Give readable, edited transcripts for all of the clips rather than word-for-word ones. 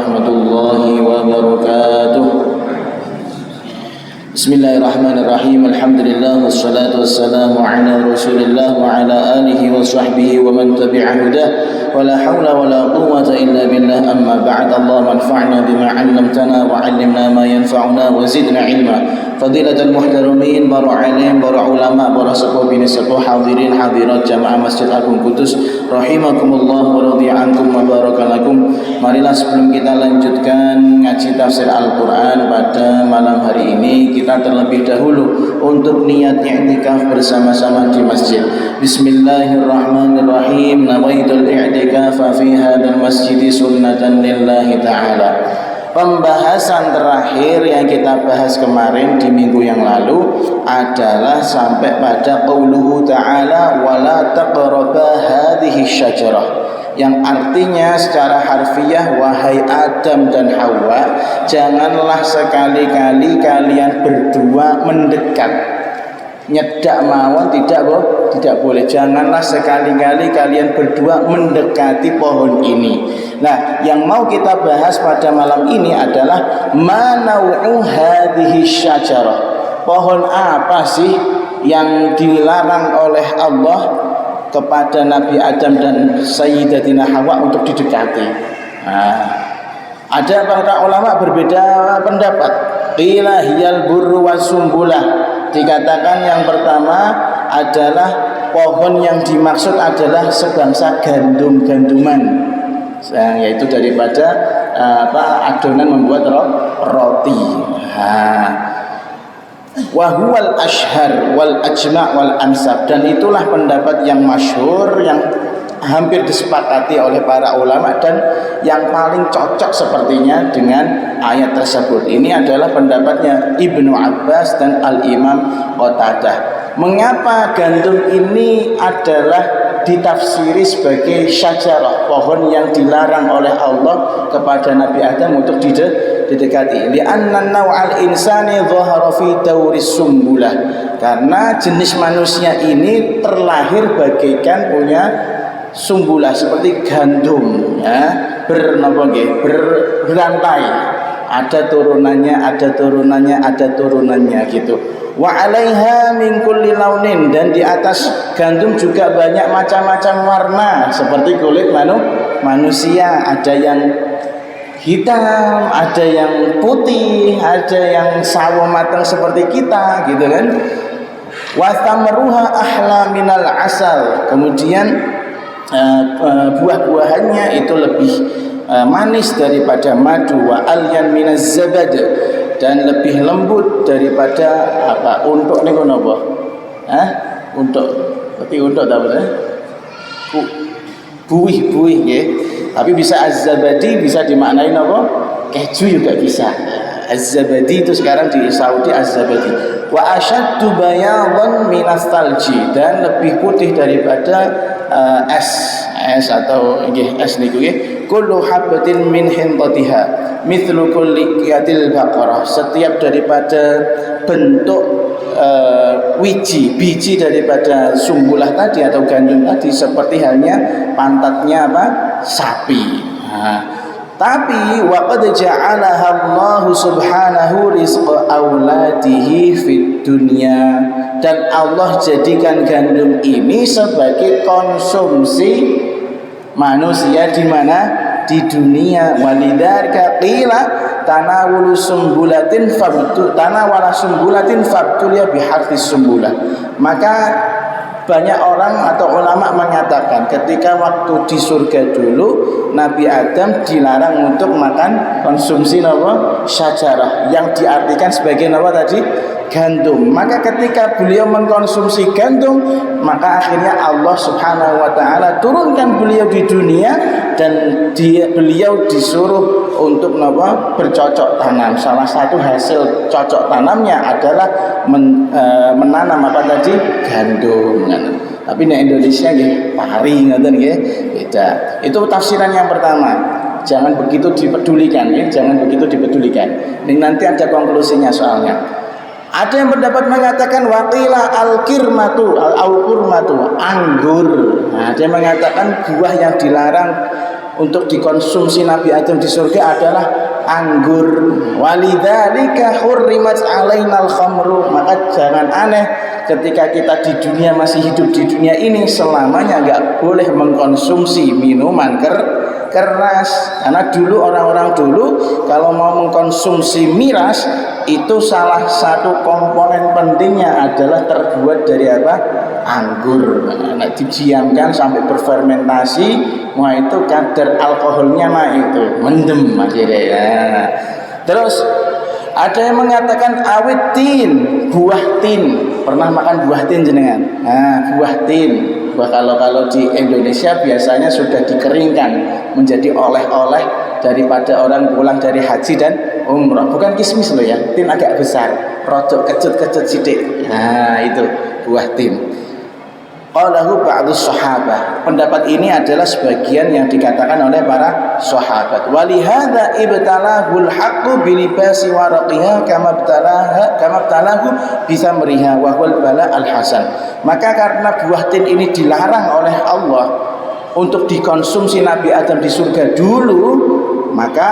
warahmatullahi wabarakatuh. Bismillahirrahmanirrahim. Alhamdulillah wassalatu wassalamu ala Rasulillah wa ala alihi wa sahbihi wa man tabi'a hudah. Wala haula wala quwwata illa billah. Amma ba'd. Allah manfa'na bima 'allamtana wa 'allimna ma yanfa'una wa zidna ilma. Fadilatul muhtaramin, para alim, para ulama, para sepuh bini sepuh, hadirin hadirat jamaah Masjid Agung Kudus rahimakumullah wa radhiya ankum wa barakalakum. Marilah sebelum kita lanjutkan ngaji tafsir Al-Qur'an pada malam hari ini, kita terlebih dahulu untuk niat i'tikaf bersama-sama di masjid. Bismillahirrahmanirrahim. Nawaitul i'tikafa fi hadzal masjid sunnatan lillahi ta'ala. Pembahasan terakhir yang kita bahas kemarin di minggu yang lalu adalah sampai pada qauluhu ta'ala wala taqraba hadhihi syajarah, yang artinya secara harfiah, wahai Adam dan Hawa, janganlah sekali-kali kalian berdua mendekat. Nyedak mawon tidak boleh. Janganlah sekali-kali kalian berdua mendekati pohon ini. Nah, yang mau kita bahas pada malam ini adalah manau'u hadhihi syajarah. Pohon apa sih yang dilarang oleh Allah kepada Nabi Adam dan Sayyidatina Hawa untuk didekati? Nah, ada para ulama berbeda pendapat. Qila hiyal burru wasumbulah. Dikatakan yang pertama adalah pohon yang dimaksud adalah sebangsa gandum-ganduman, yaitu daripada adonan membuat roti. Wahuwal ashhar wal ajma' wal ansab, dan itulah pendapat yang masyhur yang hampir disepakati oleh para ulama dan yang paling cocok sepertinya dengan ayat tersebut. Ini adalah pendapatnya Ibnu Abbas dan Al-Imam Qatadah. Mengapa gandum ini adalah ditafsiri sebagai syajarah, pohon yang dilarang oleh Allah kepada Nabi Adam untuk didekati? Li'anna naw'al insani dhahara fi dauris sumbulah, karena jenis manusia ini terlahir bagaikan punya sumbulah seperti gandum, ya, berrantai, ada turunannya gitu. Wa 'alaiha min kulli launin, dan di atas gandum juga banyak macam-macam warna seperti kulit manusia, ada yang hitam, ada yang putih, ada yang sawo matang seperti kita gitu kan. Wa thamruha ahla minal asal, kemudian buah-buahannya itu lebih manis daripada madu. Wa alyan minaz zabad, dan lebih lembut daripada untuk niku napa? Untuk tahu ya? Buih nggih. Tapi bisa az-zabadi bisa dimaknai napa? Keju juga bisa. Az-zabadi itu sekarang di Saudi az-zabadi. Wa ashaddu bayadan minas talji, dan lebih putih daripada es atau es niku nggih. Kullu habatin min hintatiha mithlu kulli qiyatil baqarah, setiap daripada bentuk biji daripada sumbulah tadi atau gandum tadi seperti halnya pantatnya sapi. Tapi waqad ja'alaha Allah subhanahu rizqa auladihi fid dunya, dan Allah jadikan gandum ini sebagai konsumsi manusia di mana? Di dunia. Walidzalika qila tanawala sumbulatin fabtuliya biharfis sumbulah. Maka banyak orang atau ulama mengatakan ketika waktu di surga dulu Nabi Adam dilarang untuk makan konsumsi syajarah, yang diartikan sebagai tadi gandum. Maka ketika beliau mengkonsumsi gandum, maka akhirnya Allah subhanahu wa ta'ala turunkan beliau di dunia, dan beliau disuruh untuk bercocok tanam. Salah satu hasil cocok tanamnya adalah menanam gandum. Tapi di Indonesia nggih pari ngoten nggih, beda. Itu tafsiran yang pertama. Jangan begitu dipedulikan, ya. Jangan begitu dipedulikan. Ini nanti ada konklusinya soalnya. Ada yang pendapat mengatakan waqila al-kurmatu anggur. Nah, dia mengatakan buah yang dilarang untuk dikonsumsi Nabi Adam di surga adalah anggur. Walidzalika hurrimat alainal khamru. Maka jangan aneh ketika kita di dunia masih hidup di dunia ini selamanya nggak boleh mengkonsumsi minuman keras. Karena dulu orang-orang dulu kalau mau mengkonsumsi miras itu salah satu komponen pentingnya adalah terbuat dari apa? Anggur. Nah, didiamkan sampai berfermentasi, wah itu kadar alkoholnya naik itu, mendem akhirnya ya. Terus ada yang mengatakan awit tin, buah tin. Pernah makan buah tin jenengan? Nah, buah tin. Kalau di Indonesia biasanya sudah dikeringkan menjadi oleh-oleh daripada orang pulang dari haji dan umrah. Bukan kismis loh ya, tin agak besar, rodok kecut-kecut sidik. Nah, itu buah tin. Qalahu ba'dus sahabah. Pendapat ini adalah sebagian yang dikatakan oleh para sahabat. Walihada ibtalahul haqqu bilibasi waraqiha kama ibtalahu bisamriha wa huwal bala al hasan. Maka karena buah tin ini dilarang oleh Allah untuk dikonsumsi Nabi Adam di surga dulu, maka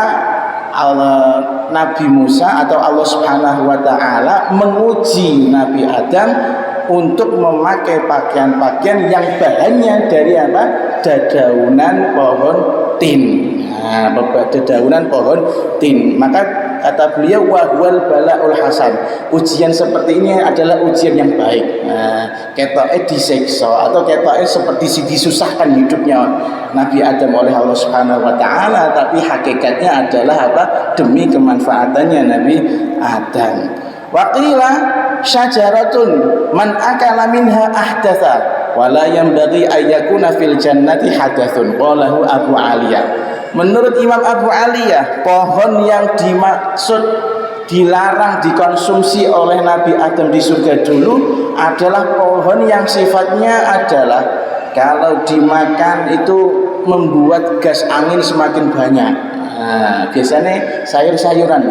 Nabi Musa atau Allah Subhanahu wa taala menguji Nabi Adam untuk memakai pakaian-pakaian yang bahannya dari apa? Dedaunan pohon tin. Nah, dedaunan pohon tin. Maka kata beliau wahwal balaul hasan. Ujian seperti ini adalah ujian yang baik. Nah, ketoknya diseksa atau ketoknya seperti disusahkan hidupnya Nabi Adam oleh Allah Subhanahu wa taala, tapi hakikatnya adalah apa? Demi kemanfaatannya Nabi Adam. Waqila syajaratun man akala minha ahdatha wala yanbaghi ayyakuna fil jannati hadathun qalahu Abu Aliyah. Menurut Imam Abu Aliyah, pohon yang dimaksud dilarang dikonsumsi oleh Nabi Adam di surga dulu adalah pohon yang sifatnya adalah kalau dimakan itu membuat gas angin semakin banyak. Nah, biasanya sayur-sayuran.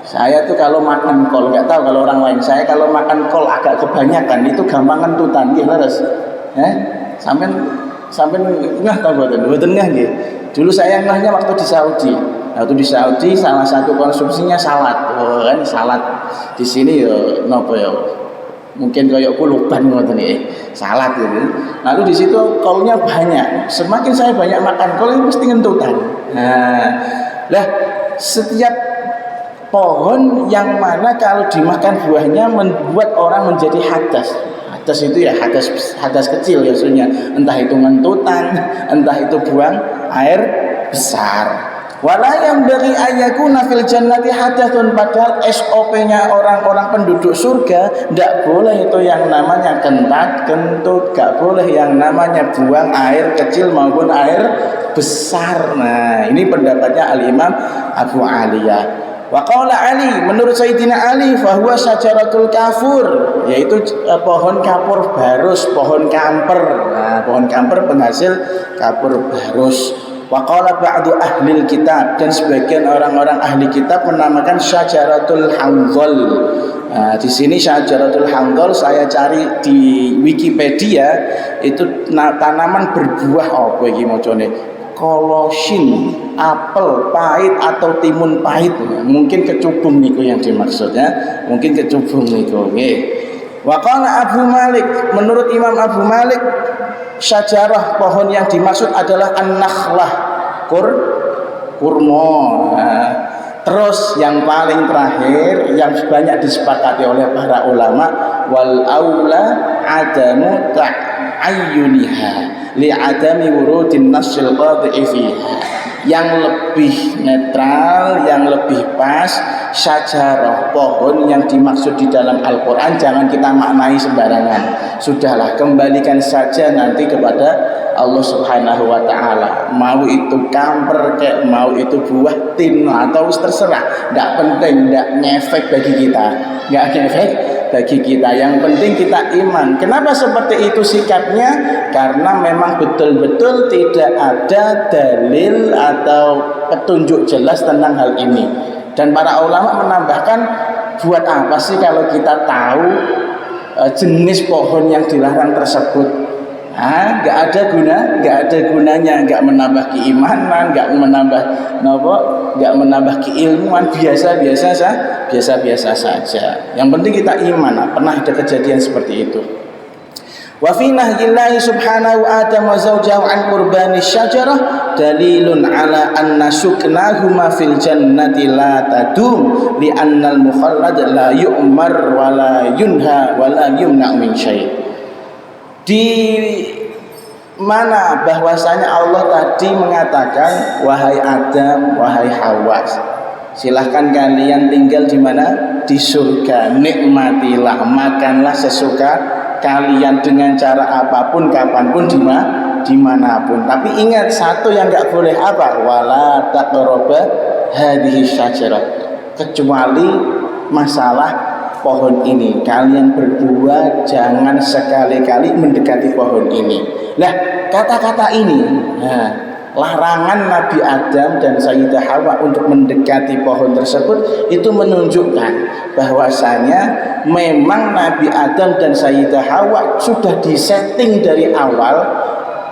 Saya tuh kalau makan kol, nggak tahu kalau orang lain, saya kalau makan kol agak kebanyakan itu gampang kentutan, gitu terus. Sampai nggak tahu buatan nggak gitu. Dulu saya ngahnya waktu di Saudi. Waktu di Saudi salah satu konsumsinya salad, kan salad di sini yo nopo yo. Mungkin kayak kuluban ngoten nih, salad gitu. Lalu di situ kolnya banyak. Semakin saya banyak makan kol itu mesti kentutan. Nah, setiap pohon yang mana kalau dimakan buahnya membuat orang menjadi hadas. Hadas itu ya hadas kecil ya maksudnya. Entah itu ngentutan, entah itu buang air besar. Wala yang bagi ayakuna fil jannati hadatsun, padahal SOP-nya orang-orang penduduk surga tidak boleh itu yang namanya kentut, gak boleh yang namanya buang air kecil maupun air besar. Nah, ini pendapatnya Al-Imam Abu Aliyah. Wa qala Ali, menurut Sayyidina Ali, fahuwa syajaratul kafur, yaitu pohon kapur barus, pohon kamper. Nah, pohon kamper penghasil kapur barus. Wa qala ba'du ahlil kitab, dan sebagian orang-orang ahli kitab menamakan syajaratul hanzal. Nah, di sini syajaratul hanzal saya cari di Wikipedia itu tanaman berbuah apa iki macane? Kolosin, apel pahit atau timun pahit, mungkin kecubung niku yang dimaksudnya, mungkin kecubung niku. Wa qala Abu Malik, menurut Imam Abu Malik, syajarah pohon yang dimaksud adalah an-nakhlah, kurma. Nah, terus yang paling terakhir yang banyak disepakati oleh para ulama, wal aula adamu ta'ayyuniha li'adami wurudin nasil qadhi fiha. Yang lebih netral, yang lebih pas, syajarah pohon yang dimaksud di dalam Al-Quran jangan kita maknai sembarangan. Sudahlah, kembalikan saja nanti kepada Allah Subhanahu wa ta'ala. Mau itu kamper kayak mau itu buah tin atau terserah, tidak penting, tidak ngefek bagi kita, nggak ngefek bagi kita. Yang penting kita iman. Kenapa seperti itu sikapnya? Karena memang betul-betul tidak ada dalil atau petunjuk jelas tentang hal ini. Dan para ulama menambahkan, buat apa sih kalau kita tahu jenis pohon yang dilarang tersebut? nggak ada gunanya, nggak menambah keimanan, nggak menambah keilmuan, biasa saja. Yang penting kita iman. Pernah ada kejadian seperti itu. Wa fi nahyillahi subhanahu Adam wa zawjahu an qurbani syajarah dalilun ala anna suknahuma fil jannati la tadum li annal mukhallad la yu'mar wa la yunha wa la yumna min syai'. Di mana bahwasanya Allah tadi mengatakan, wahai Adam, wahai Hawa, silahkan kalian tinggal di mana? Di surga, nikmatilah, makanlah sesuka kalian dengan cara apapun, kapanpun, dimanapun. Tapi ingat satu yang nggak boleh apa? Wala taqraba hadhihi syajarah, kecuali masalah pohon ini. Kalian berdua jangan sekali-kali mendekati pohon ini. Nah, kata-kata ini, larangan Nabi Adam dan Sayyidah Hawa untuk mendekati pohon tersebut itu menunjukkan bahwasanya memang Nabi Adam dan Sayyidah Hawa sudah disetting dari awal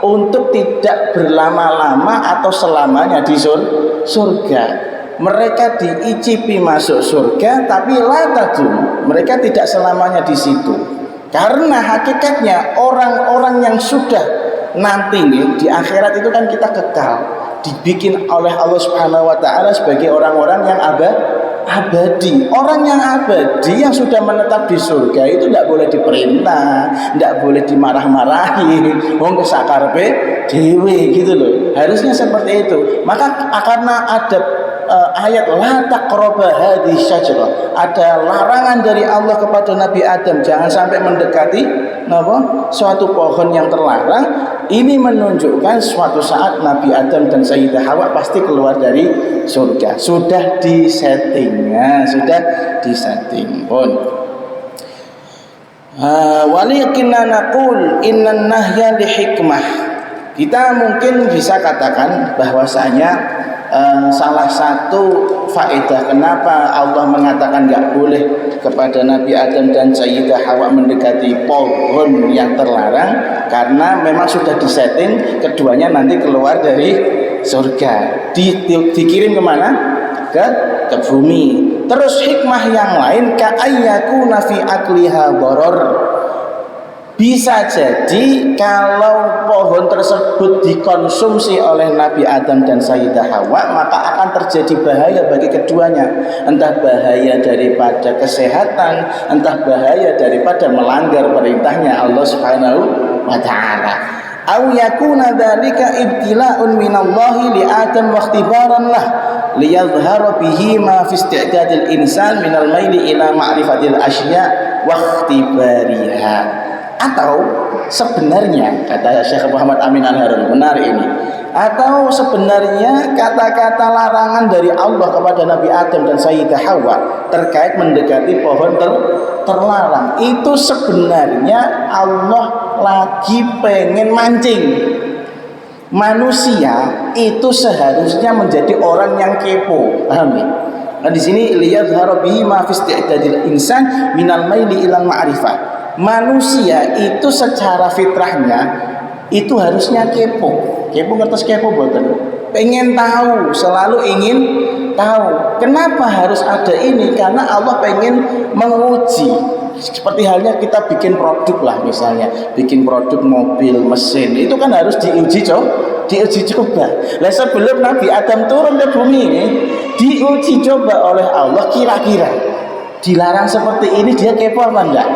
untuk tidak berlama-lama atau selamanya di surga. Mereka diicipi masuk surga, tapi la tadum, mereka tidak selamanya di situ. Karena hakikatnya orang-orang yang sudah nanti nih di akhirat itu kan kita kekal, dibikin oleh Allah Subhanahu wa taala sebagai orang-orang yang abadi. Orang yang abadi yang sudah menetap di surga itu tidak boleh diperintah, tidak boleh dimarah-marahi, wong kesakarpe dhewe gitu loh. Harusnya seperti itu. Maka karena ada ayat la taqraba hadhihi syajarah, ada larangan dari Allah kepada Nabi Adam jangan sampai mendekati suatu pohon yang terlarang. Ini menunjukkan suatu saat Nabi Adam dan Sayyidah Hawa pasti keluar dari surga. Sudah disettingnya, sudah disetting pun. Walakinna naqul innan nahya li hikmah. Kita mungkin bisa katakan bahwasanya salah satu faedah kenapa Allah mengatakan nggak boleh kepada Nabi Adam dan Sayyidah Hawa mendekati pohon yang terlarang, karena memang sudah disetting keduanya nanti keluar dari surga, dikirim kemana? Ke bumi. Terus hikmah yang lain ka'ayyakuna fi akliha dharar. Bisa jadi kalau pohon tersebut dikonsumsi oleh Nabi Adam dan Sayyidah Hawa, maka akan terjadi bahaya bagi keduanya. Entah bahaya daripada kesehatan, entah bahaya daripada melanggar perintahnya Allah Subhanahu wa ta'ala. Aw yakuna dzalika ibtila'un minallahi li Adam wa ikhtibaran lah liyadhhara bihi ma fi isti'dadil insan minal maili ila ma'rifatil asya' wa ikhtibariha. Atau sebenarnya kata Syekh Muhammad Amin Al-Harun, benar ini, atau sebenarnya kata-kata larangan dari Allah kepada Nabi Adam dan Sayyidah Hawa terkait mendekati pohon terlarang itu sebenarnya Allah lagi pengen mancing manusia itu seharusnya menjadi orang yang kepo. Paham ya? Nah di sini liyadhhara bihi ma fi isti'dadil insan minal maili ilal ma'rifah. Manusia itu secara fitrahnya itu harusnya kepo. Kepo ngertos kepo boten? Pengen tahu, selalu ingin tahu. Kenapa harus ada ini? Karena Allah pengen menguji. Seperti halnya kita bikin produk lah, misalnya bikin produk mobil, mesin, itu kan harus diuji coba. Lah sebelum Nabi Adam turun ke bumi ini, diuji coba oleh Allah, kira-kira dilarang seperti ini dia kepo apa enggak?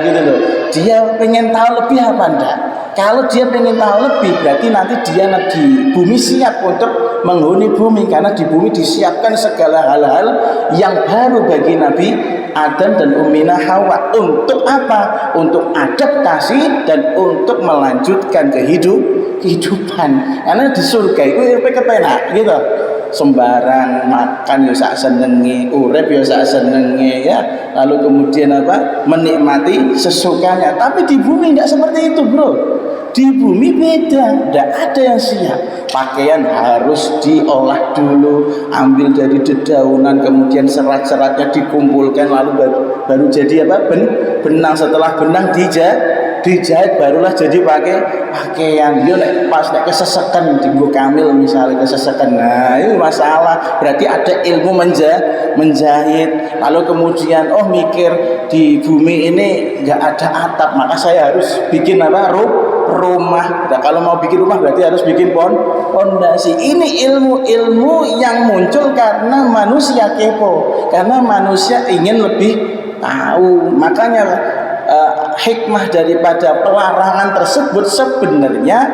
Gitu loh. Dia pengen tahu lebih apa enggak? Kalau dia pengen tahu lebih, berarti nanti dia di bumi siap untuk menghuni bumi, karena di bumi disiapkan segala hal-hal yang baru bagi Nabi Adam dan Ummina Hawa. Untuk apa? Untuk adaptasi dan untuk melanjutkan kehidupan. Karena di surga itu kepenak gitu. Sembarang makan ya sak senenge, urip ya sak senenge ya. Lalu kemudian apa? Menikmati sesukanya. Tapi di bumi tidak seperti itu, Bro. Di bumi beda, tidak ada yang siap. Pakaian harus diolah dulu, ambil dari dedaunan, kemudian serat-seratnya dikumpulkan, lalu baru jadi apa? Benang. Setelah benang dijahit barulah jadi pakaian. Dia pas kesesekan tinggu kamil misalnya kesesekan, nah itu masalah. Berarti ada ilmu menjahit. Lalu kemudian mikir di bumi ini nggak ada atap, maka saya harus bikin apa, rumah. Nah, kalau mau bikin rumah berarti harus bikin pondasi. Ini ilmu yang muncul karena manusia kepo, karena manusia ingin lebih tahu. Makanya hikmah daripada pelarangan tersebut sebenarnya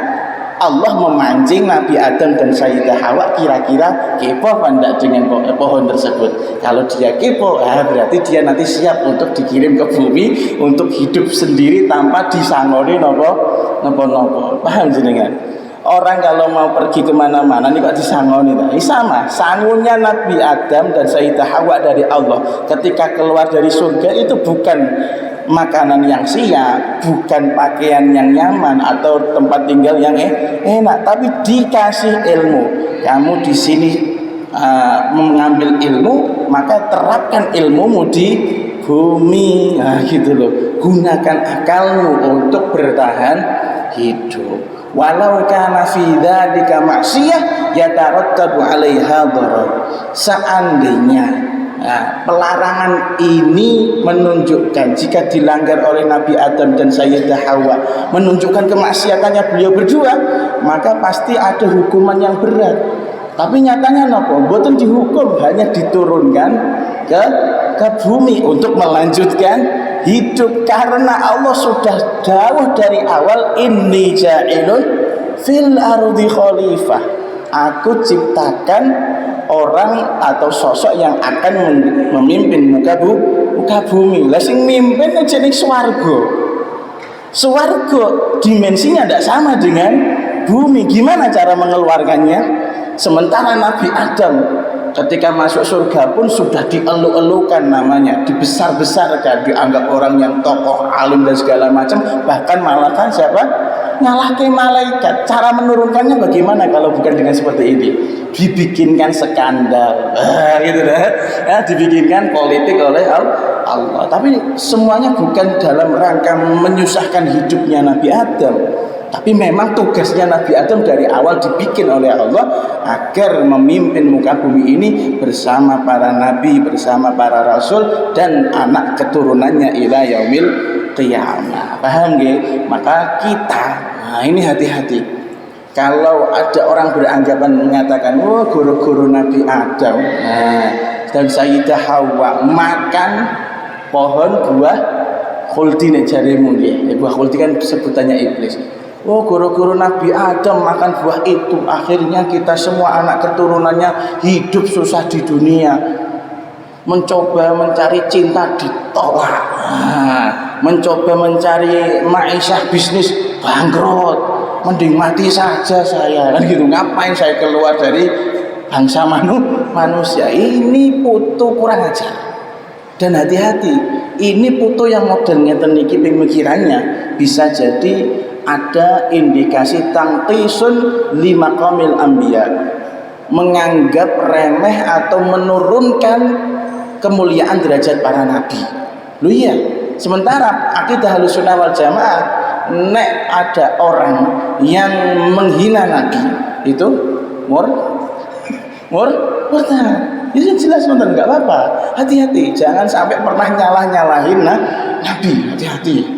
Allah memancing Nabi Adam dan Sayyidah Hawa kira-kira kepo apa enggak dengan pohon tersebut. Kalau dia kepo, berarti dia nanti siap untuk dikirim ke bumi untuk hidup sendiri tanpa disangoni nopo. Paham jenengan? Orang kalau mau pergi kemana-mana nih kok disangoni, ini sama sangunya Nabi Adam dan Sayyidah Hawa dari Allah ketika keluar dari surga itu bukan makanan yang siap, bukan pakaian yang nyaman atau tempat tinggal yang enak, tapi dikasih ilmu. Kamu di sini mengambil ilmu, maka terapkan ilmumu di bumi. Nah, gitu loh. Gunakan akalmu untuk bertahan hidup. Walau kana fi dzalika ma'siyah yatarattabu 'alaiha dharar. Seandainya pelarangan ini menunjukkan jika dilanggar oleh Nabi Adam dan Sayyidah Hawa menunjukkan kemaksiatannya beliau berdua, maka pasti ada hukuman yang berat. Tapi nyatanya nopo, boten dihukum, hanya diturunkan ke bumi untuk melanjutkan hidup, karena Allah sudah jauh dari awal, inni ja'ilun fil ardi khalifah, aku ciptakan orang atau sosok yang akan memimpin muka bumi. Lah sing mimpin aja ning swarga dimensinya tidak sama dengan bumi. Gimana cara mengeluarkannya? Sementara Nabi Adam ketika masuk surga pun sudah dielu-elukan namanya, dibesar-besarkan, dianggap orang yang tokoh, alim dan segala macam, bahkan malah kan siapa? Nyalahke malaikat. Cara menurunkannya bagaimana kalau bukan dengan seperti ini? Dibikinkan skandal, gitu dah. Dibikinkan politik oleh Allah. Tapi semuanya bukan dalam rangka menyusahkan hidupnya Nabi Adam. Tapi memang tugasnya Nabi Adam dari awal dibikin oleh Allah agar memimpin muka bumi ini bersama para nabi, bersama para rasul dan anak keturunannya ila yaumil qiyamah. Paham nggih? Maka kita, ini hati-hati. Kalau ada orang beranggapan mengatakan, guru-guru Nabi Adam dan Sayyidah Hawa makan pohon buah khuldi nek jaremu nggih. Buah khuldi kan sebutannya iblis. Guru-guru Nabi Adam makan buah itu, akhirnya kita semua anak keturunannya hidup susah di dunia, mencoba mencari cinta ditolak, mencoba mencari ma'isyah bisnis bangkrut, mending mati saja saya, kan gitu. Ngapain saya keluar dari bangsa manusia? Ini putu kurang ajar. Dan hati-hati, ini putu yang model ngeten niki pemikirannya bisa jadi ada indikasi tangtisun lima qamil anbiya, menganggap remeh atau menurunkan kemuliaan derajat para nabi. Lu iya, sementara akidah Ahlussunnah wal Jamaah, nek ada orang yang menghina nabi itu murtad. Itu jelas benar, nggak apa-apa. Hati-hati, jangan sampai pernah nyalahin nabi. Hati-hati.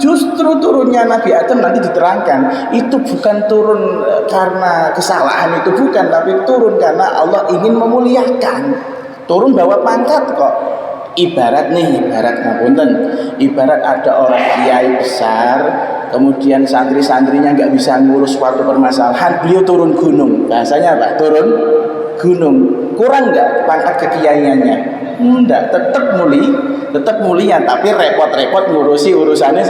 Justru turunnya Nabi Adam nanti diterangkan itu bukan turun karena kesalahan, itu bukan, tapi turun karena Allah ingin memuliakan. Turun bawa pangkat kok. Ibarat ngapunten, ibarat ada orang kiai besar, kemudian santri-santrinya nggak bisa ngurus suatu permasalahan, beliau turun gunung. Bahasanya apa? Turun gunung. Kurang nggak pangkat kekiaiannya? Enggak, tetap mulia, tapi repot-repot ngurusi urusannya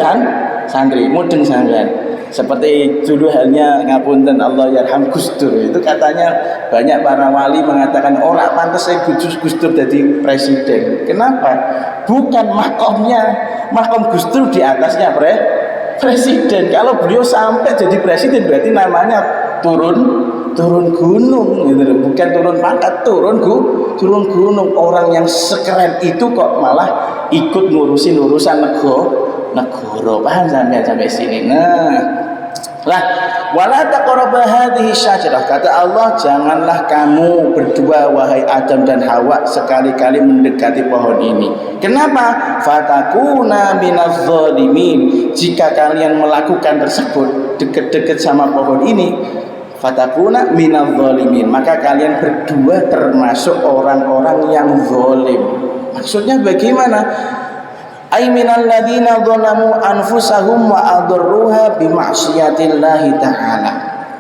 santri. Mudeng sampean. Seperti dulu halnya ngapunten Allah yarham Gus Dur, itu katanya banyak para wali mengatakan orang pantas saya Gus Dur jadi presiden. Kenapa? Bukan makom Gus Dur di atasnya presiden. Kalau beliau sampai jadi presiden berarti namanya turun gunung, gitu loh. Bukan turun pangkat, turun gunung. Orang yang sekeren itu kok malah ikut ngurusin urusan negara. Paham sampai sini? Lah, wala taqrabu hadhihi syajarah. Kata Allah, janganlah kamu berdua wahai Adam dan Hawa sekali-kali mendekati pohon ini. Kenapa? Fatakuna minaz zalimin. Jika kalian melakukan tersebut, dekat-dekat sama pohon ini, fatakuna minaz zalimin, maka kalian berdua termasuk orang-orang yang zalim. Maksudnya bagaimana? Ay minal ladina dhalamu anfusahum wa adarruha bima'siyatillahi ta'ala.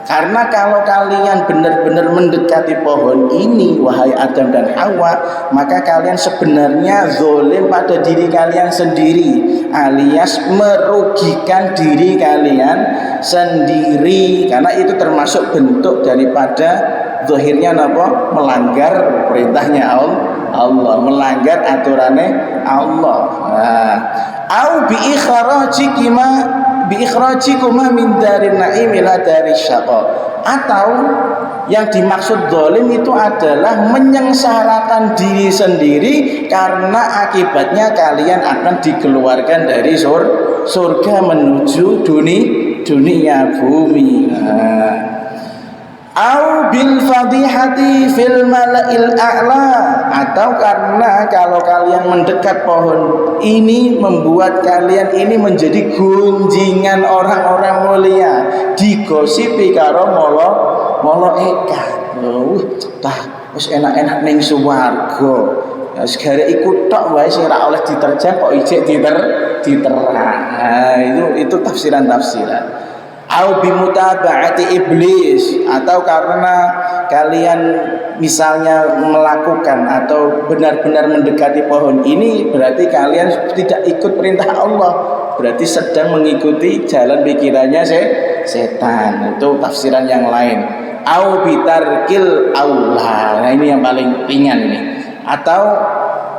Karena kalau kalian benar-benar mendekati pohon ini wahai Adam dan Hawa, maka kalian sebenarnya zalim pada diri kalian sendiri, alias merugikan diri kalian sendiri, karena itu termasuk bentuk daripada zahirnya apa? Melanggar perintahnya Allah, melanggar aturannya Allah. Au bi ikhrajikuma min darin na'im ila daris syaqa. Atau yang dimaksud zalim itu adalah menyengsarakan diri sendiri karena akibatnya kalian akan dikeluarkan dari surga menuju dunia bumi. Au bil fadihati fil mala'il a'la, atau karena kalau kalian mendekat pohon ini membuat kalian ini menjadi gunjingan orang-orang mulia, digosipi karo molo eka. Tah wis enak-enak ning swarga. Ya segare iku tok wae sing ora oleh diterjang kok ijek diterang. Nah, itu tafsiran-tafsiran. Au bimutaba'ati iblis, atau karena kalian misalnya melakukan atau benar-benar mendekati pohon ini berarti kalian tidak ikut perintah Allah, berarti sedang mengikuti jalan pikirannya setan. Itu tafsiran yang lain. Au bitarkil aula. Nah ini yang paling ringan ini. Atau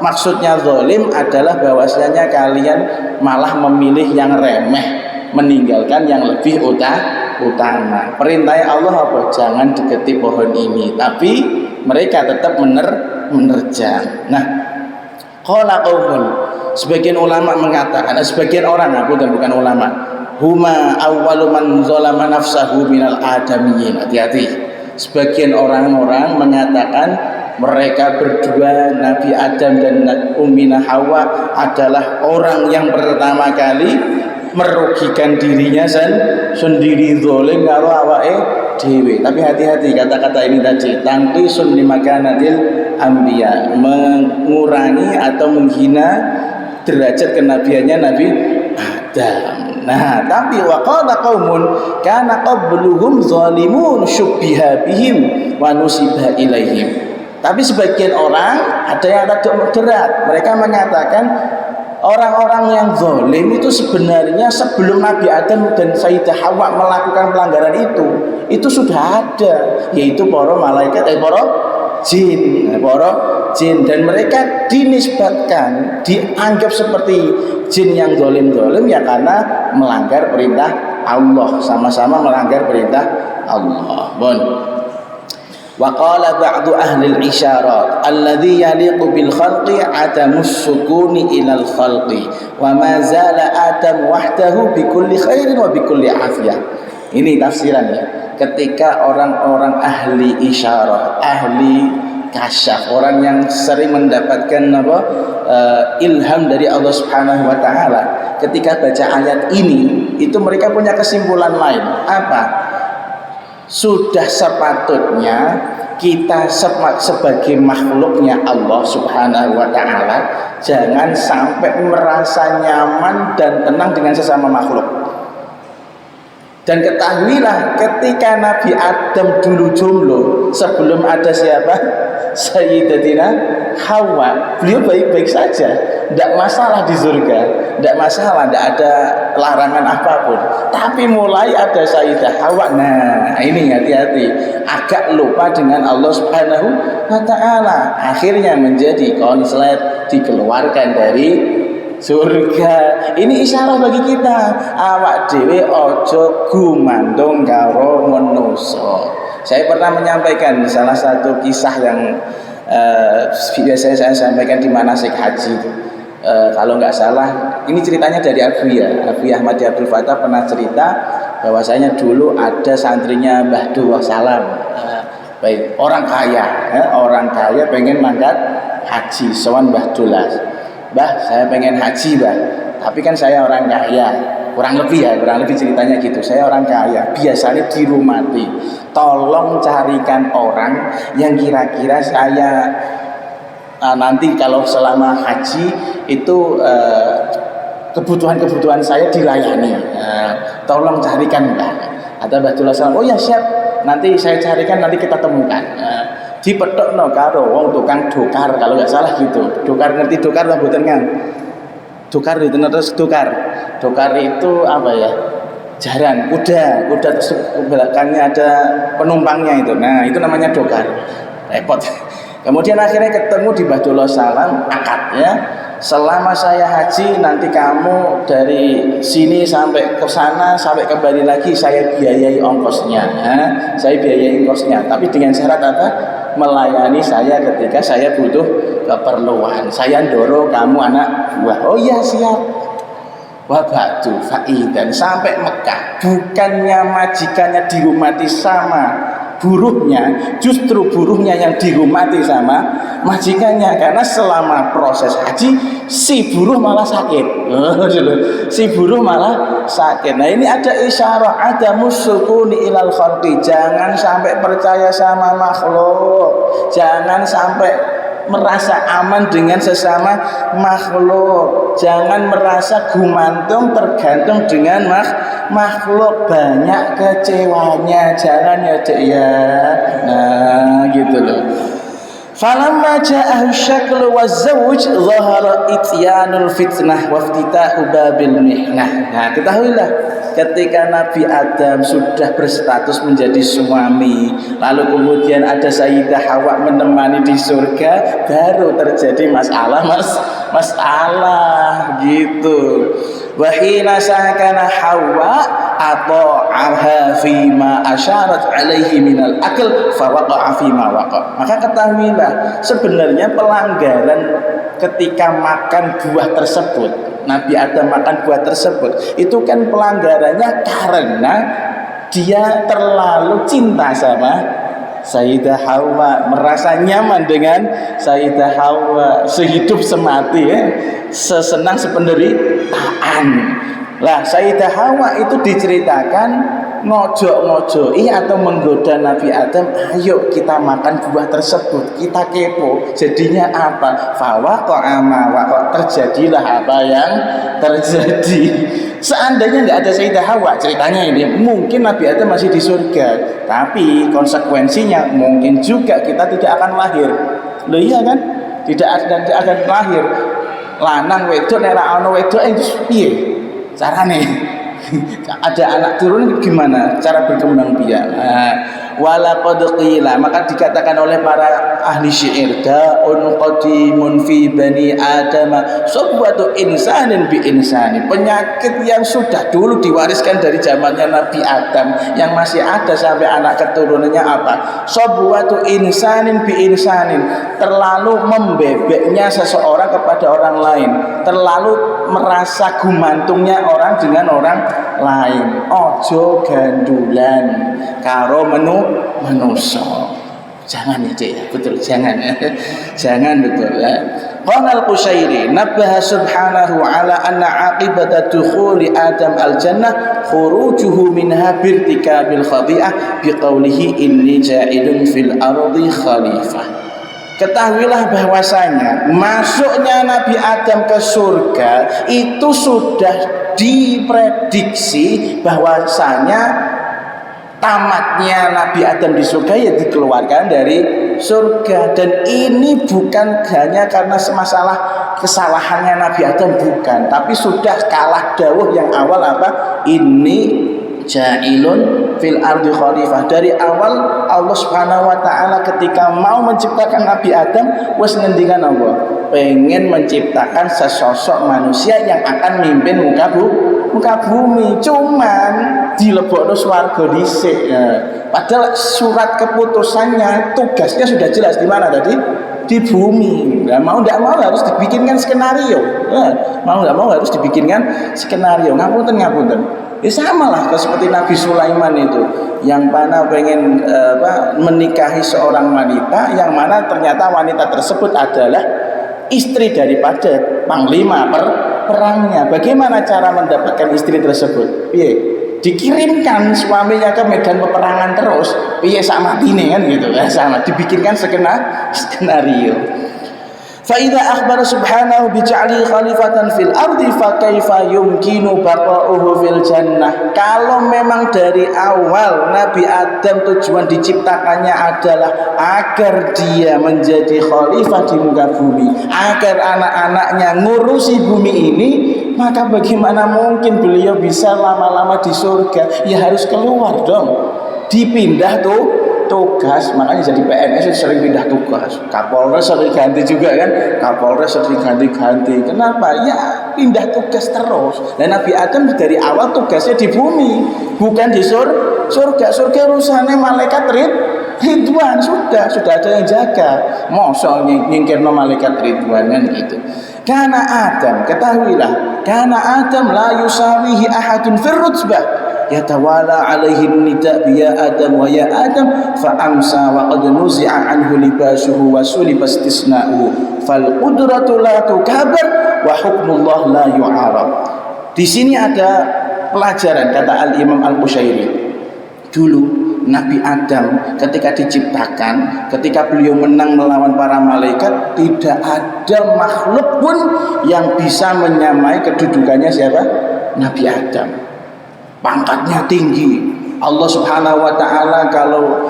maksudnya zalim adalah bahwasanya kalian malah memilih yang remeh, meninggalkan yang lebih utama. Perintah Allah apa? Jangan deketi pohon ini, tapi mereka tetap menerjang. Nah, qala qaumun, sebagian ulama mengatakan, sebagian orang, bukan ulama, huma awwalu man zalama nafsahu minal adamiyyin. Hati-hati. Sebagian orang-orang mengatakan mereka berdua, Nabi Adam dan Ummina Hawa, adalah orang yang pertama kali merugikan dirinya sendiri, zalim karo awake dhewe. Tapi hati-hati kata-kata ini tadi, tangqisun limakanatil anbiya, mengurangi atau menghina derajat kenabiannya Nabi Adam. Nah, tapi waqala qaumun kana qabluhum zalimun syubbiha bihim wa nusiba ilaihim. Tapi sebagian orang ada yang rada moderat, mereka mengatakan orang-orang yang zalim itu sebenarnya sebelum Nabi Adam dan Sayyidah Hawa melakukan pelanggaran itu sudah ada, yaitu para malaikat, para jin, dan mereka dinisbatkan, dianggap seperti jin yang zalim ya karena melanggar perintah Allah, sama-sama melanggar perintah Allah. Wa qala ba'du ahli al-isyarat alladhi yaliqu bil khalqi atamus sukuni ilal khalqi wa ma zala adam wahdahu bi kulli khairin wa bi kulli afiyah. Ini tafsirannya. Ketika orang-orang ahli isyarat, ahli kasyaf, orang yang sering mendapatkan ilham dari Allah Subhanahu wa taala, ketika baca ayat ini, itu mereka punya kesimpulan lain. Apa? Sudah sepatutnya kita sebagai makhluknya Allah Subhanahu wa taala jangan sampai merasa nyaman dan tenang dengan sesama makhluk. Dan ketahuilah ketika Nabi Adam dulu jomblo, sebelum ada siapa? Sayyidatina Hawa, beliau baik-baik saja, tidak masalah di surga, tidak masalah, tidak ada larangan apapun. Tapi mulai ada Sayyidah Hawa, nah ini hati-hati, agak lupa dengan Allah Subhanahu wa taala, akhirnya menjadi konslet, dikeluarkan dari surga. Ini isyarat bagi kita, awak dhewe ojo gumandung karo manusa. Saya pernah menyampaikan salah satu kisah yang biasanya saya sampaikan di manasik haji itu. Kalau nggak salah, ini ceritanya dari Alfi Ahmad Abdul Fattah pernah cerita bahwasanya dulu ada santrinya Mbah Dullah Salam, baik orang kaya pengen mangkat haji, sowan Mbah Dullah, Mbah saya pengen haji Mbah, tapi kan saya orang kaya, kurang lebih ceritanya gitu, saya orang kaya, biasanya dirumati, tolong carikan orang yang kira-kira saya nanti kalau selama haji itu kebutuhan saya dilayani, tolong carikan Mbah. Kata Mbah Dullah Salam, oh ya siap, nanti saya carikan, nanti kita temukan. Dipethokno karo wong tukang dokar, kalau nggak salah gitu. Dokar, ngerti dokar lah mboten kan? Dokar itu terus dokar itu apa ya? Jaran kuda terus belakangnya ada penumpangnya itu. Nah, itu namanya dokar. Repot. Kemudian akhirnya ketemu di Mbah Dullah Salam, akadnya selama saya haji nanti kamu dari sini sampai ke sana sampai kembali lagi saya biayai ongkosnya, saya biayai ongkosnya, tapi dengan syarat apa? Melayani saya ketika saya butuh keperluan, saya ndoro kamu anak buah. Oh iya siap. Wabatu faidan sampai Mekah, bukannya majikannya dihormati sama buruhnya, justru buruhnya yang dihormati sama majikannya, karena selama proses haji si buruh malah sakit. Nah ini ada isyarah, ada musukuni ilal khalqi, jangan sampai percaya sama makhluk, jangan sampai merasa aman dengan sesama makhluk, jangan merasa gumantung tergantung dengan makhluk, banyak kecewanya, jangan ya Cek ya. Nah gitu loh. Falamma ja'ahu syaklu wazzawj zahara ityanul fitnah waftitahu babil mihnah. Nah ketahuilah, ketika Nabi Adam sudah berstatus menjadi suami, lalu kemudian ada Sayyidah Hawa menemani di surga, baru terjadi masalah gitu. Wahina sakana Hawa ata'aha fima asyarat alaihi minal akal fawaqa'a fima waqa'. Maka ketahuilah, sebenarnya pelanggaran ketika makan buah tersebut, Nabi Adam makan buah tersebut, itu kan pelanggarannya karena dia terlalu cinta sama Sayyidah Hawa, merasa nyaman dengan Sayyidah Hawa, sehidup semati ya, sesenang sependeritaan. Lah Sayyidah Hawa itu diceritakan ngojok-ngojoi atau menggoda Nabi Adam, ayo kita makan buah tersebut, kita kepo jadinya apa, fawaqa'a ma waqa', terjadilah apa yang terjadi. Seandainya nggak ada Sayyidah Hawa, ceritanya ini mungkin Nabi Adam masih di surga, tapi konsekuensinya mungkin juga kita tidak akan lahir. Loh iya kan, tidak akan lahir. Lanang wedok nek ra ono wedok itu piye carane? Ada anak turun gimana cara berkembang biak? Walaqad qila, maka dikatakan oleh para ahli syair, daun qadimun fi bani adama subwatu insanin bi insani, penyakit yang sudah dulu diwariskan dari zamannya Nabi Adam yang masih ada sampai anak keturunannya apa? Subwatu insanin bi insanin, terlalu membebeknya seseorang kepada orang lain, terlalu merasa gumantungnya orang dengan orang lain. Ojo gandulan karo manusia. Jangan ya Cik, betul, jangan betul ya. Qala al-Qushairi nabbaha subhanahu ala anna aqibata dukhuli Adam al-jannah khurujuhu minha birtikabil khati'ah biqaulihi inni ja'ilun fil ardi khalifah. Ketahuilah bahwasanya masuknya Nabi Adam ke surga itu sudah diprediksi bahwasanya tamatnya Nabi Adam di surga ya dikeluarkan dari surga, dan ini bukan hanya karena masalah kesalahannya Nabi Adam, bukan, tapi sudah kalah dawuh yang awal apa, ini ja'ilun fil ardi khalifah. Dari awal Allah Subhanahu wa taala ketika mau menciptakan Nabi Adam wis ngendikan apa? Pengen menciptakan sesosok manusia yang akan mimpin muka bumi, cuman dilebokno swarga dhisik. Padahal surat keputusannya, tugasnya sudah jelas di mana tadi? di bumi. Nah, mau tidak mau harus dibikinkan skenario. Mau tidak mau harus dibikinkan skenario. Ngapunten. Ya sama lah seperti Nabi Sulaiman itu, yang mana pengen menikahi seorang wanita, yang mana ternyata wanita tersebut adalah istri daripada panglima perangnya. Bagaimana cara mendapatkan istri tersebut? Dikirimkan suaminya ke medan peperangan terus, sama ini kan gitu, sama dibikinkan skenario. فإذا أخبر سبحانه بجعله خليفة في الأرض فكيف يمكن بقاؤه في الجنة. Kalau memang dari awal Nabi Adam tujuan diciptakannya adalah agar dia menjadi khalifah di muka bumi, agar anak-anaknya ngurusi bumi ini, maka bagaimana mungkin beliau bisa lama-lama di surga? Ya harus keluar dong, dipindah tugas. Makanya jadi PNS sering pindah tugas, Kapolres sering ganti juga kan, Kapolres sering ganti. Kenapa? Ya pindah tugas terus. Dan Nabi Adam dari awal tugasnya di bumi, bukan di surga. Surga urusannya malaikat Ridwan, sudah ada yang jaga. Mosok nyingkirno malaikat Ridwan kan gitu. Karena Adam, ketahuilah, karena Adam la yusawihi ahadun fir rutbah yatawala alaihi nida ya Adam wa ya Adam fa amsa wa qad nuzi'a anhu libasuhu wa suliba istisna'uhu fal qudratu la tukabar wa hukmullah la yu'arab. Di sini ada pelajaran, kata Al-Imam Al-Qushairi. Dulu Nabi Adam ketika diciptakan, ketika beliau menang melawan para malaikat, tidak ada makhluk pun yang bisa menyamai kedudukannya siapa? Nabi Adam. Pangkatnya tinggi. Allah Subhanahu wa taala kalau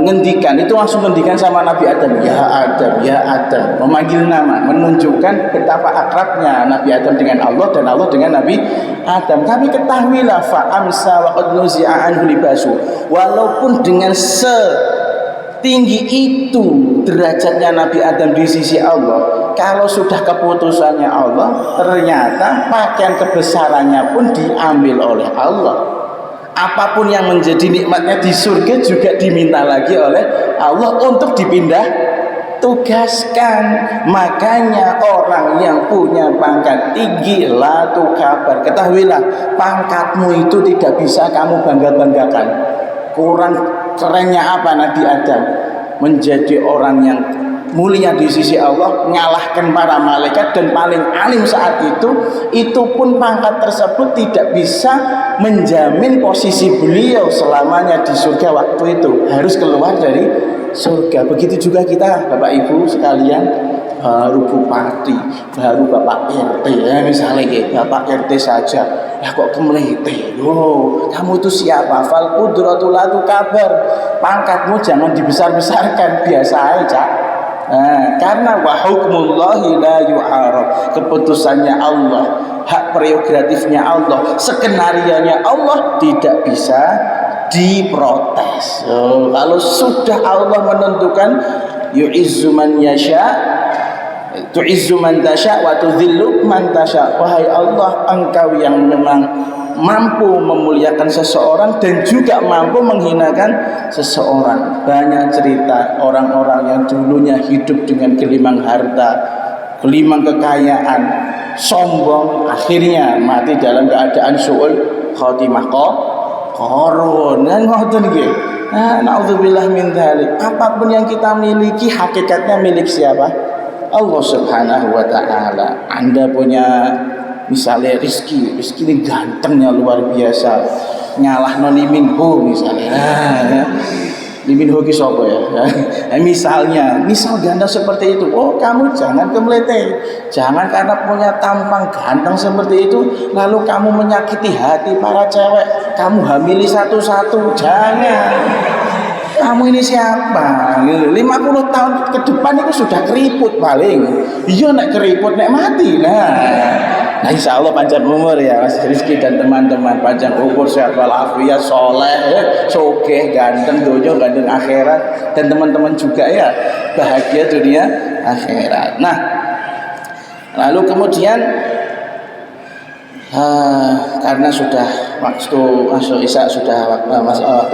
ngendikan itu langsung ngendikan sama Nabi Adam, ya Adam, ya Adam, memanggil nama, menunjukkan betapa akrabnya Nabi Adam dengan Allah dan Allah dengan Nabi Adam. Tapi ketahuilah fa amsa wa qad nuzi'a anhu libasu, walaupun dengan setinggi itu derajatnya Nabi Adam di sisi Allah, kalau sudah keputusannya Allah, ternyata pakaian kebesarannya pun diambil oleh Allah. Apapun yang menjadi nikmatnya di surga juga diminta lagi oleh Allah untuk dipindah tugaskan. Makanya orang yang punya pangkat tinggi la tukabar, ketahuilah pangkatmu itu tidak bisa kamu bangga-banggakan. Kurang kerennya apa Nabi Adam? Menjadi orang yang mulia di sisi Allah, mengalahkan para malaikat dan paling alim saat itu pun pangkat tersebut tidak bisa menjamin posisi beliau selamanya di surga. Waktu itu harus keluar dari surga. Begitu juga kita Bapak Ibu sekalian, baru bupati, baru Bapak RT ya, misalnya gitu, Bapak RT saja ya kok kemelete. Loh, kamu itu siapa? Fal qudratu la tukabar, pangkatmu jangan dibesar-besarkan, biasa aja. Karena wa hukmullahi la yu'arab, keputusannya Allah, hak prerogatifnya Allah, skenarionya Allah tidak bisa diprotes. Kalau sudah Allah menentukan yu'izzu man yasha, tu'izzu man tasha wa tudhillu man tasha, wahai Allah, Engkau yang memang mampu memuliakan seseorang dan juga mampu menghinakan seseorang. Banyak cerita orang-orang yang dulunya hidup dengan gelimang harta, gelimang kekayaan, sombong, akhirnya mati dalam keadaan su'ul khotimah. Qarun dan ngoten nggih. Naudzubillah min dzalik. Apapun yang kita miliki hakikatnya milik siapa? Allah Subhanahu wa taala. Anda punya misalnya Rizky ini gantengnya luar biasa, nyalahno Lee Min Ho misalnya. Lee Min Ho ki sapa ya? Misal ganteng seperti itu, oh kamu jangan kemelete, jangan karena punya tampang ganteng seperti itu lalu kamu menyakiti hati para cewek, kamu hamili satu-satu, jangan. Kamu ini siapa? 50 tahun ke depan itu sudah keriput paling. Iya nek keriput nek mati. Nah insya Allah panjang umur ya Mas Rizky dan teman-teman, panjang umur, sehat walafiat, soleh, sogeh, ganteng dojo, ganteng akhirat, dan teman-teman juga ya bahagia dunia akhirat. Nah lalu kemudian Karena sudah waktu masuk isya sudah waktu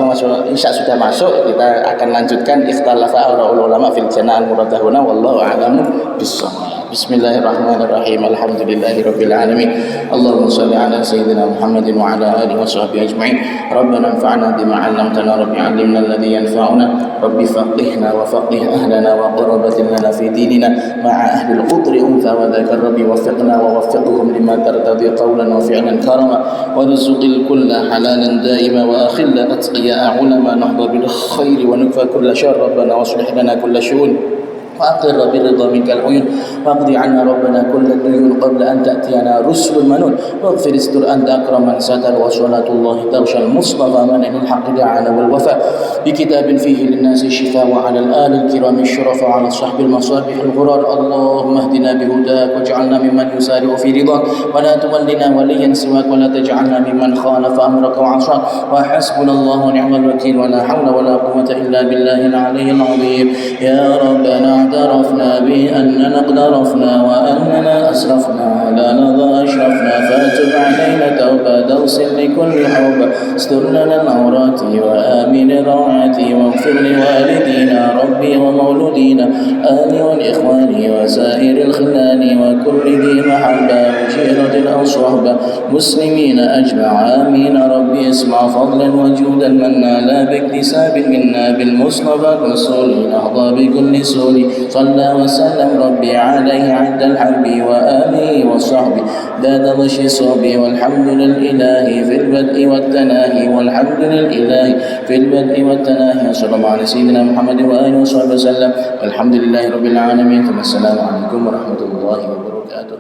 masuk isya sudah masuk, kita akan lanjutkan ikhtalafa ulama fil jannah al-muradahuna wallahu a'lamu bissawab. Bismillahirrahmanirrahim. Alhamdulillahirabbil alamin. Allahumma shalli ala sayyidina Muhammadin wa ala alihi wa sahbihi ajma'in. Rabbana anfa'na bima 'allamtana rabbi 'allimna alladhi yanfa'una rabbi faqihna wa faqih ahlana wa qurrabatin lana fi dinina ma'a ahli al-qudri untha wa dhakar rabbi waffiqna wa waffiqhum lima tartadi qawlan wa fi'lan karama warzuqil kulla halalan daima wa akhilla atqiya ulama nahda bil khairi wa nukfa kulla syarr rabbana waslih lana kulla syu'un وأقر برضا منك العيون واقض عنا ربنا كل الديون قبل أن تأتينا رسل المنون واغفر استر أنت أكرم من ستر وصلاة الله تغشى المصطفى من الحق دعانا والوفاء بكتاب فيه للناس الشفاء وعلى الآل الكرام الشرفاء وعلى الصحب المصابيح الغرار اللهم اهدنا بهداك واجعلنا ممن يسارع في رضاك ولا تولنا وليا سواك ولا تجعلنا ممن خالف أمرك وعصاك وحسبنا الله ونعم الوكيل ولا حول ولا قوة إلا بالله العلي العظيم يا ربنا اعترفنا بأننا اقترفنا وأننا أسرفنا على لظى أشرفنا فاتب علينا توبة اغسل لكل حب استر لنا العورات وآمن الروعات واغفر لوالدينا ربي ومولودينا آل والإخوان وسائر الخلان وكل ذي محبة وجيرة أو صحبة مسلمين أجمع آمين ربي اسمع فضلا وجودا من نالا باكتساب منا بالمصطفى الرسول نهضى بكل سول صلى وسلم ربي عليه عند الحرب وآله وصحبه ذات ضش صوبي والحمد لله في البدء والتناهي والحمد لله في البدء والتناهي صلى الله على سيدنا محمد وآله وصحبه وسلم والحمد لله رب العالمين ثم السلام عليكم ورحمة الله وبركاته.